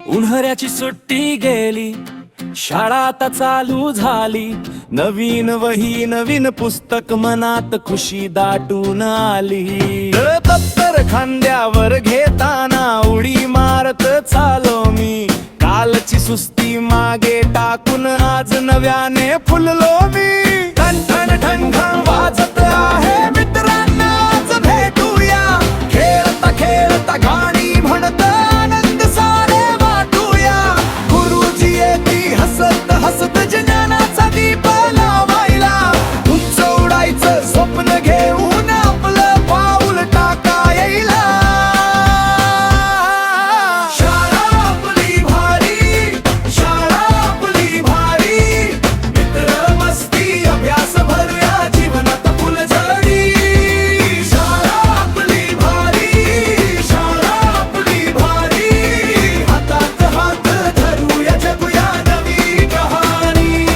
उन्हाळ्याची सुट्टी गेली, शाळा आता चालू झाली. नवीन वही नवीन पुस्तक, मनात खुशी दाटून आली. दप्तर खांद्यावर घेताना उडी मारत चालो मी. कालची सुस्ती मागे टाकून आज नव्याने फुललो मी. ठण ठण ठण ठण वाजत आहे मित्रांना, आज भेटूया. खेळता खेळता गाणी म्हणत आनंद सारे वाटूया. गुरुजी येती हसत हसत ज्ञानाचा दीप लावायला. उंच उडायचं स्वप्न घेऊन आपलं पाऊल टाकायला. शाळा आपली भारी, शाळा आपली भारी. मित्र मस्ती अभ्यास भरूया जीवनात फुलझडी. शाळा आपली भारी, शाळा आपली भारी. हातात हात धरूया जगूया नवी कहाणी.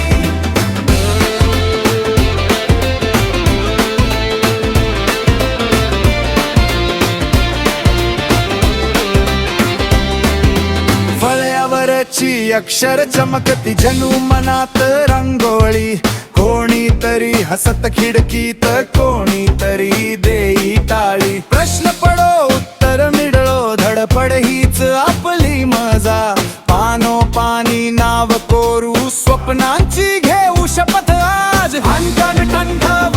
फळ्यावरची अक्षर चमकती जणू मनात रांगोळी. कोणीतरी हसत खिडकीत, कोणीतरी देई टाळी. प्रश्न पडो उत्तर मिळो, धडपड हीच आपली मजा. पानोपानी नाव कोरू, स्वप्नांची घेऊ शपथ आज. ठणठण ठणठण